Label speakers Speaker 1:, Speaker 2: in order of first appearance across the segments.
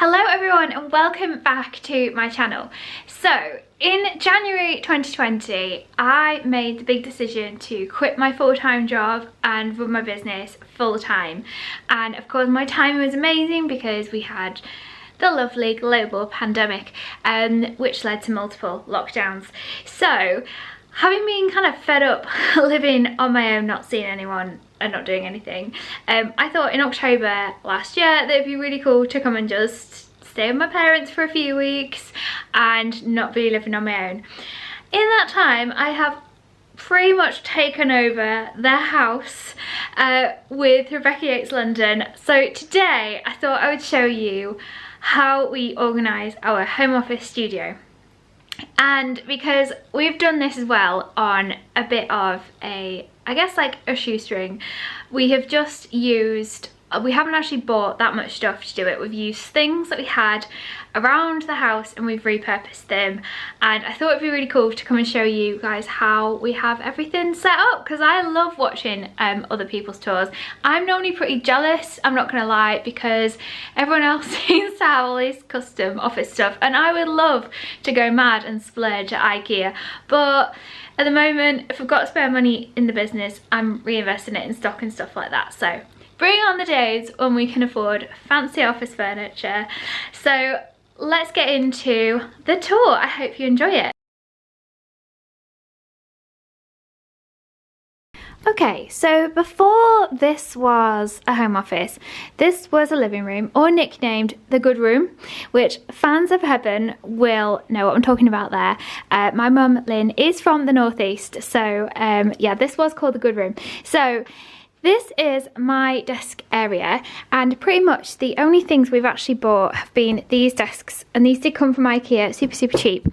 Speaker 1: Hello everyone and welcome back to my channel. So in January 2020 I made the big decision to quit my full-time job and run my business full-time, and of course my timing was amazing because we had the lovely global pandemic which led to multiple lockdowns. So having been kind of fed up living on my own, not seeing anyone and not doing anything, I thought in October last year that it'd be really cool to come and just stay with my parents for a few weeks and not be living on my own. In that time I have pretty much taken over their house with Rebecca Yates London. So today I thought I would show you how we organise our home office studio. And because we've done this as well on a bit of a, I guess like a shoestring, we have just used, we haven't actually bought that much stuff to do it. We've used things that we had around the house and we've repurposed them, and I thought it'd be really cool to come and show you guys how we have everything set up, because I love watching other people's tours. I'm normally pretty jealous, I'm not gonna lie, because everyone else seems to have all this custom office stuff and I would love to go mad and splurge at IKEA, but at the moment if I've got spare money in the business I'm reinvesting it in stock and stuff like that. So bring on the days when we can afford fancy office furniture. So let's get into the tour. I hope you enjoy it. Okay, so before this was a home office, this was a living room, or nicknamed the good room, which fans of Heaven will know what I'm talking about there. My mum, Lynn, is from the northeast, so yeah, this was called the good room. So this is my desk area, and pretty much the only things we've actually bought have been these desks, and these did come from IKEA, super cheap.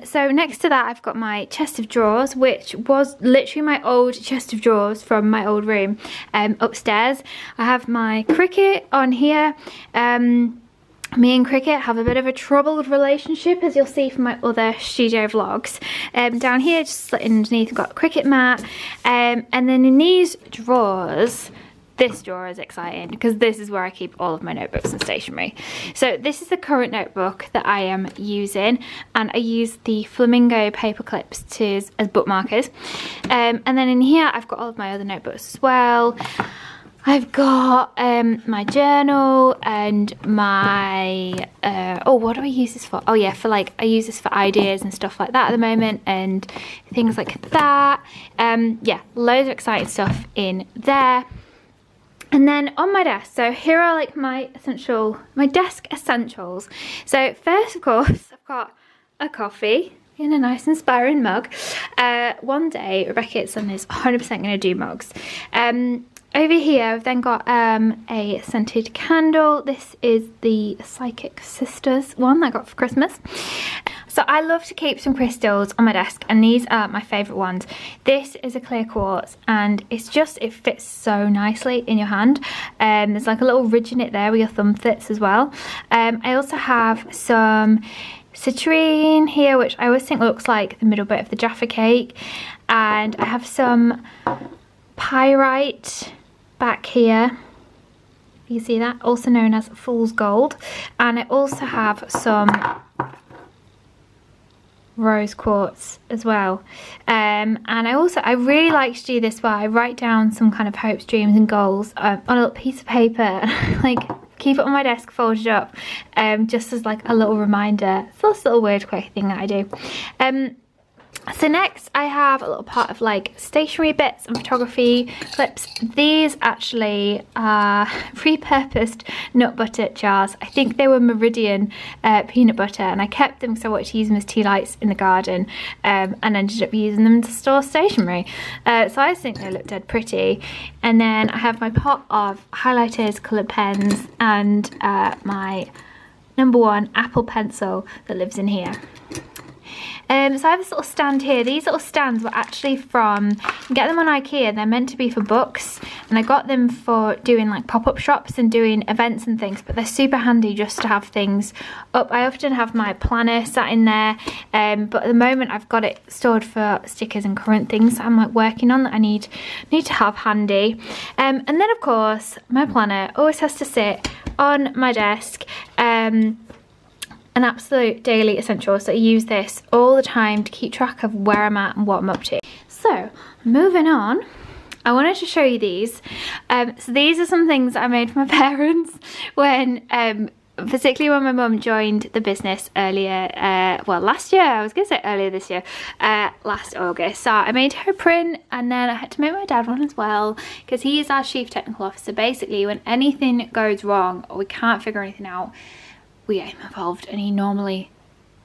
Speaker 1: So next to that I've got my chest of drawers, which was literally my old chest of drawers from my old room upstairs. I have my Cricut on here. Me and Cricut have a bit of a troubled relationship, as you'll see from my other studio vlogs. Down here, just underneath, I've got a Cricut mat. And then in these drawers, this drawer is exciting because this is where I keep all of my notebooks and stationery. So this is the current notebook that I am using, and I use the flamingo paper clips as bookmarkers. And then in here, I've got all of my other notebooks as well. I've got my journal and my, oh, what do I use this for? Oh yeah, for like, I use this for ideas and stuff like that at the moment and things like that. Yeah, loads of exciting stuff in there. And then on my desk, so here are like my desk essentials. So first, of course, I've got a coffee in a nice inspiring mug. One day, Rebecca Yates London is 100% gonna do mugs. Over here I've then got a scented candle. This is the Psychic Sisters one that I got for Christmas. So I love to keep some crystals on my desk, and these are my favourite ones. This is a clear quartz, and it's just, it fits so nicely in your hand. There's like a little ridge in it there where your thumb fits as well. I also have some citrine here, which I always think looks like the middle bit of the Jaffa cake, and I have some pyrite back here, you see that, also known as fool's gold, and I also have some rose quartz as well. And I really like to do this where I write down some kind of hopes, dreams and goals on a little piece of paper, like keep it on my desk folded up, just as like a little reminder. It's also a little weird quirky thing that I do. So next I have a little part of like stationery bits and photography clips. These actually are repurposed nut butter jars. I think they were Meridian peanut butter, and I kept them because I wanted to use them as tea lights in the garden, and ended up using them to store stationery. So I just think they look dead pretty. And then I have my pot of highlighters, coloured pens, and my #1 Apple pencil that lives in here. So I have this little stand here. These little stands were actually from, you can get them on IKEA, they're meant to be for books, and I got them for doing like pop-up shops and doing events and things, but they're super handy just to have things up. I often have my planner sat in there, but at the moment I've got it stored for stickers and current things that I'm like working on that I need to have handy. And then of course my planner always has to sit on my desk. an absolute daily essential, so I use this all the time to keep track of where I'm at and what I'm up to. So moving on, I wanted to show you these. So these are some things I made for my parents when particularly when my mum joined the business earlier, well, last year. I was gonna say earlier this year, last August. So I made her print, and then I had to make my dad one as well, because he is our chief technical officer. Basically, when anything goes wrong or we can't figure anything out, we get him involved, and he normally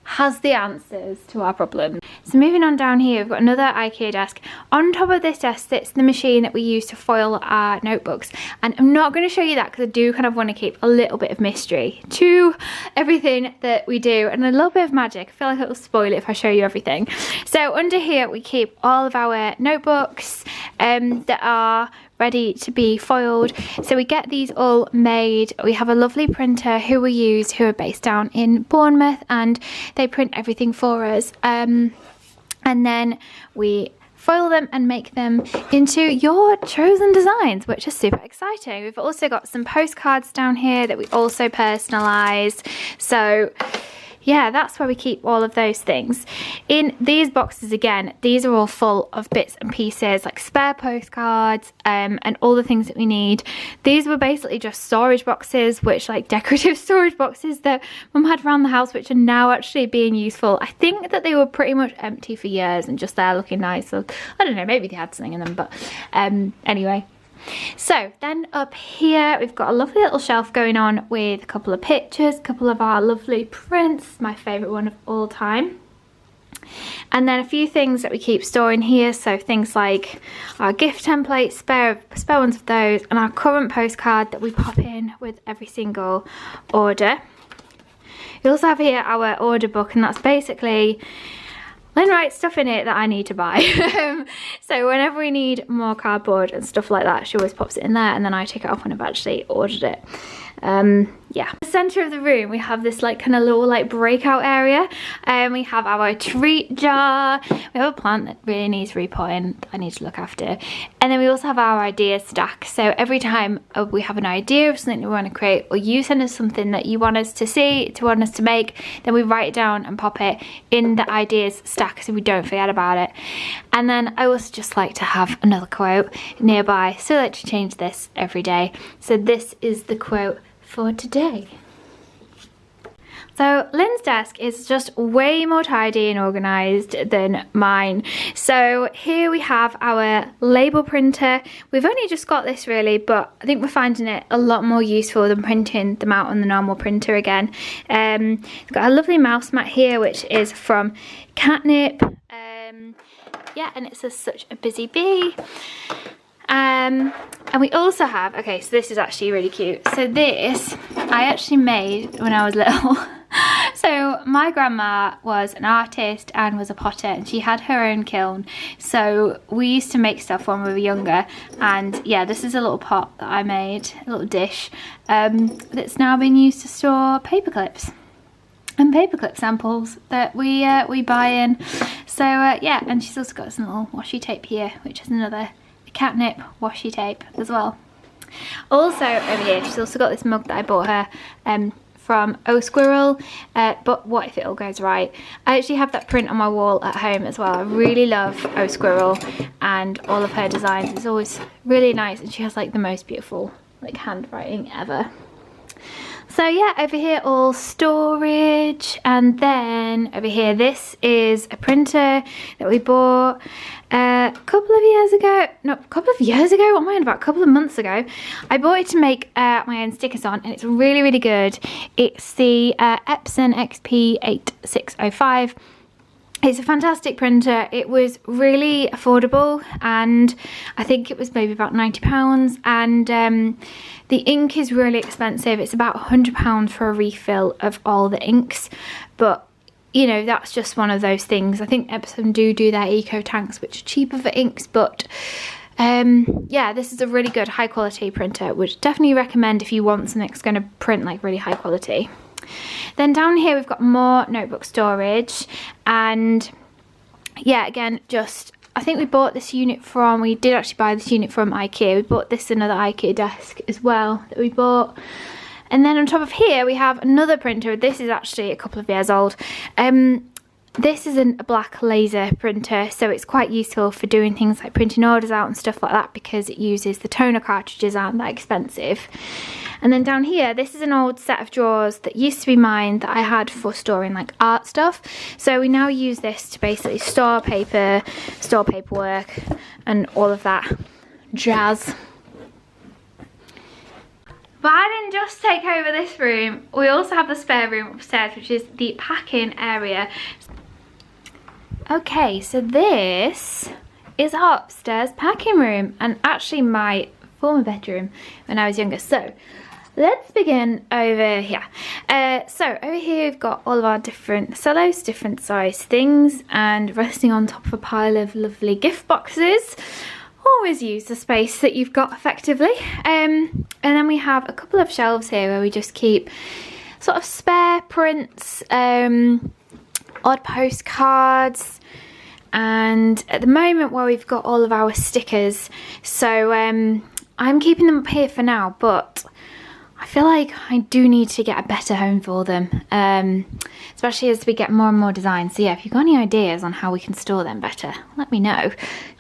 Speaker 1: has the answers to our problem. So moving on down here, we've got another IKEA desk. On top of this desk sits the machine that we use to foil our notebooks, and I'm not going to show you that because I do kind of want to keep a little bit of mystery to everything that we do, and a little bit of magic. I feel like it'll spoil it if I show you everything. So under here we keep all of our notebooks that are ready to be foiled. So we get these all made. We have a lovely printer who we use, who are based down in Bournemouth, and they print everything for us. And then we foil them and make them into your chosen designs, which is super exciting. We've also got some postcards down here that we also personalize. So yeah, that's where we keep all of those things. In these boxes, again, these are all full of bits and pieces, like spare postcards, and all the things that we need. These were basically just storage boxes, which like decorative storage boxes that Mum had around the house, which are now actually being useful. I think that they were pretty much empty for years and just there looking nice. So I don't know, maybe they had something in them, but anyway. So then up here we've got a lovely little shelf going on with a couple of pictures, a couple of our lovely prints, my favourite one of all time. And then a few things that we keep storing here, so things like our gift templates, spare ones of those, and our current postcard that we pop in with every single order. We also have here our order book, and that's basically Lynn writes stuff in it that I need to buy. So whenever we need more cardboard and stuff like that, she always pops it in there, and then I take it off when I've actually ordered it. Yeah. In the centre of the room we have this like kind of little like breakout area, and we have our treat jar. We have a plant that really needs repotting that I need to look after, and then we also have our idea stack. So every time we have an idea of something that we want to create, or you send us something that you want us to see, want us to make, then we write it down and pop it in the ideas stack so we don't forget about it. And then I also just like to have another quote nearby, so I like to change this every day. So this is the quote for today. So Lynn's desk is just way more tidy and organised than mine. So here we have our label printer. We've only just got this really, but I think we're finding it a lot more useful than printing them out on the normal printer again. We've got a lovely mouse mat here, which is from Catnip. Yeah, and it says such a busy bee. And we also have, okay, so this is actually really cute. So this I actually made when I was little. So my grandma was an artist and was a potter, and she had her own kiln. So we used to make stuff when we were younger, and yeah, this is a little pot that I made, a little dish, that's now been used to store paper clips and paperclip samples that we buy in. So yeah, and she's also got some little washi tape here, which is another Catnip washi tape as well. Also over here she's also got this mug that I bought her from Oh Squirrel, but what if it all goes right. I actually have that print on my wall at home as well. I really love Oh Squirrel and all of her designs. It's always really nice, and she has like the most beautiful like handwriting ever. So yeah, over here all storage, and then over here this is a printer that we bought a couple of years ago. Not a couple of years ago, what am I on about? A couple of months ago. I bought it to make my own stickers on, and it's really, really good. It's the Epson XP8605. It's a fantastic printer. It was really affordable, and I think it was maybe about £90, and the ink is really expensive. It's about £100 for a refill of all the inks, but you know, that's just one of those things. I think Epson do their eco tanks, which are cheaper for inks, but yeah, this is a really good high quality printer, which definitely recommend if you want something that's going to print like really high quality. Then down here we've got more notebook storage, and yeah, again, just I think we bought this unit from, we did actually buy this unit from IKEA. We bought this another IKEA desk as well that we bought. And then on top of here we have another printer. This is actually a couple of years old. This is a black laser printer, so it's quite useful for doing things like printing orders out and stuff like that, because it uses the toner cartridges, aren't that expensive. And then down here, this is an old set of drawers that used to be mine that I had for storing like art stuff. So we now use this to basically store paper, store paperwork and all of that jazz. But I didn't just take over this room, we also have the spare room upstairs, which is the packing area. Okay, so this is our upstairs packing room, and actually my former bedroom when I was younger. So let's begin over here. So over here we've got all of our different cellos, different size things, and resting on top of a pile of lovely gift boxes. Always use the space that you've got effectively. And then we have a couple of shelves here where we just keep sort of spare prints, odd postcards, and at the moment where we've got all of our stickers. So I'm keeping them up here for now, but I feel like I do need to get a better home for them, especially as we get more and more designs. So yeah, if you've got any ideas on how we can store them better, let me know.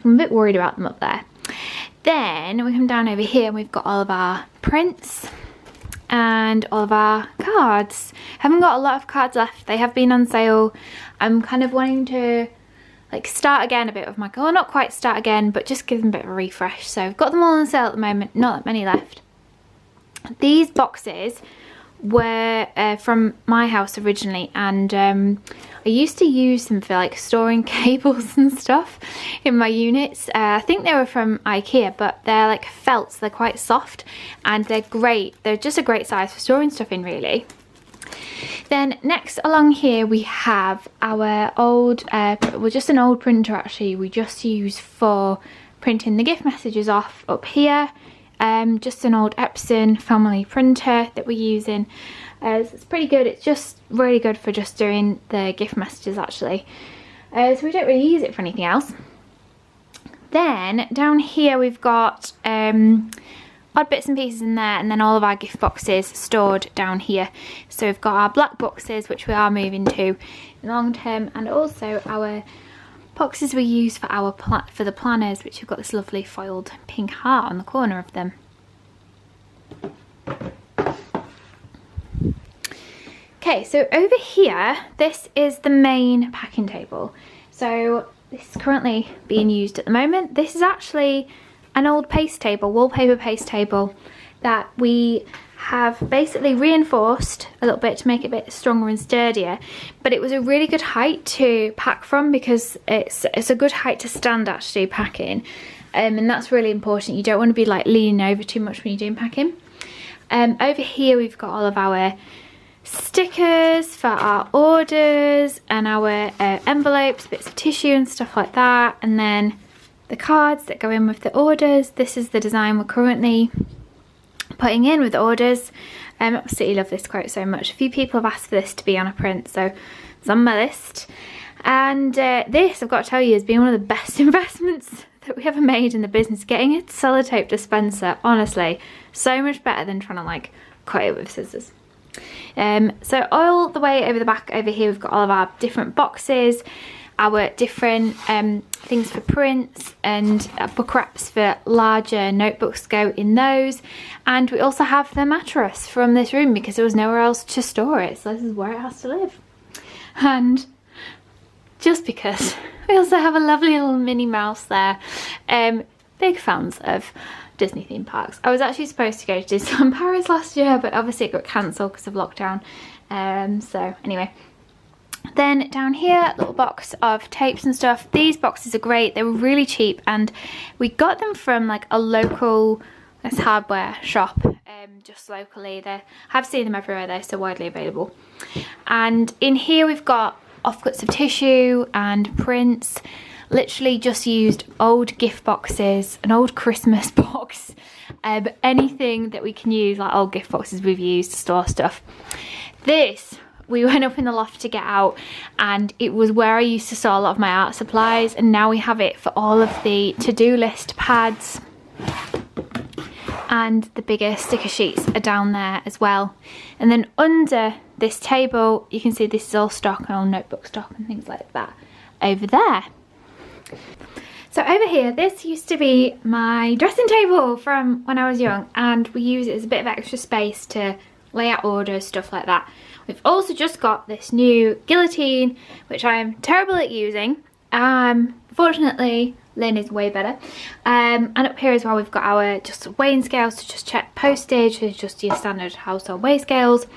Speaker 1: I'm a bit worried about them up there. Then we come down over here and we've got all of our prints and all of our cards. Haven't got a lot of cards left. They have been on sale. I'm kind of wanting to like start again a bit with my, well, not quite start again, but just give them a bit of a refresh. So I've got them all on sale at the moment, not that many left. These boxes were from my house originally, and I used to use them for like storing cables and stuff in my units. I think they were from IKEA, but they're like felt, so they're quite soft and they're great. They're just a great size for storing stuff in, really. Then next along here we have our old, well, just an old printer actually, we just use for printing the gift messages off up here. Just an old Epson family printer that we're using. So it's pretty good. It's just really good for just doing the gift messages actually. So we don't really use it for anything else. Then down here we've got odd bits and pieces in there, and then all of our gift boxes stored down here. So we've got our black boxes, which we are moving to in the long term, and also our boxes we use for our for the planners, which have got this lovely foiled pink heart on the corner of them. Okay, so over here, this is the main packing table. So this is currently being used at the moment. This is actually an old paste table, wallpaper paste table, that we have basically reinforced a little bit to make it a bit stronger and sturdier, but it was a really good height to pack from, because it's a good height to stand actually packing, and that's really important. You don't want to be like leaning over too much when you're doing packing. Over here we've got all of our stickers for our orders and our envelopes, bits of tissue and stuff like that, and then the cards that go in with the orders. This is the design we're currently putting in with orders. I absolutely love this quote so much. A few people have asked for this to be on a print, so it's on my list. And this, I've got to tell you, has been one of the best investments that we ever made in the business. Getting a sellotape dispenser, honestly, so much better than trying to like cut it with scissors. So all the way over the back over here we've got all of our different boxes, our different things for prints, and book wraps for larger notebooks go in those. And we also have the mattress from this room because there was nowhere else to store it, so this is where it has to live. And just because we also have a lovely little Minnie Mouse there. Big fans of Disney theme parks. I was actually supposed to go to Disneyland Paris last year, but obviously it got cancelled because of lockdown. So anyway. Then down here, a little box of tapes and stuff. These boxes are great. They were really cheap, and we got them from like a local hardware shop, just locally. I've seen them everywhere. They're so widely available. And in here we've got offcuts of tissue and prints. Literally just used old gift boxes, an old Christmas box, anything that we can use, like old gift boxes we've used to store stuff. This, we went up in the loft to get out, and it was where I used to store a lot of my art supplies, and now we have it for all of the to-do list pads and the bigger sticker sheets are down there as well. And then under this table, you can see this is all stock and all notebook stock and things like that over there. So over here, this used to be my dressing table from when I was young, and we use it as a bit of extra space to lay out orders, stuff like that. We've also just got this new guillotine, which I am terrible at using. Fortunately, Lynn is way better. And up here as well, we've got our just weighing scales to just check postage. It's just your standard household weigh scales.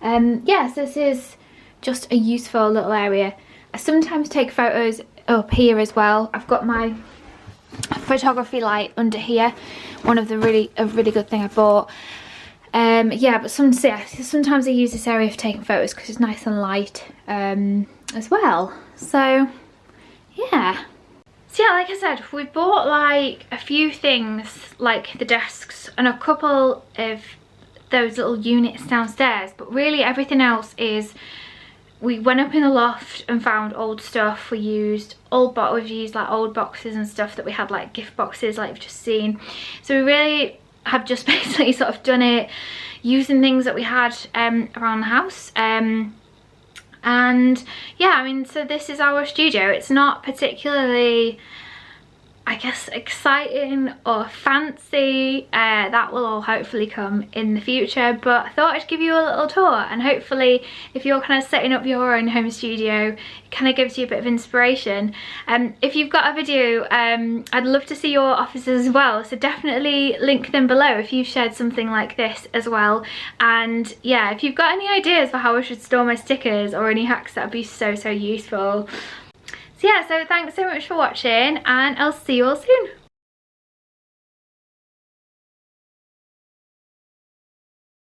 Speaker 1: Yes, this is just a useful little area. I sometimes take photos up here as well. I've got my photography light under here, a really good thing I bought. Yeah, but sometimes I use this area for taking photos because it's nice and light as well. So yeah. So yeah, like I said, we bought like a few things like the desks and a couple of those little units downstairs, but really everything else is, we went up in the loft and found old stuff. We've used like old boxes and stuff that we had, like gift boxes like you've just seen. So we really have just basically sort of done it using things that we had around the house. And yeah, I mean, so this is our studio. It's not particularly, I guess, exciting or fancy. That will all hopefully come in the future, but I thought I'd give you a little tour, and hopefully if you're kind of setting up your own home studio, it kind of gives you a bit of inspiration. If you've got a video, I'd love to see your offices as well, so definitely link them below if you've shared something like this as well. And yeah, if you've got any ideas for how I should store my stickers or any hacks, that would be so useful. So yeah, so thanks so much for watching, and I'll see you all soon.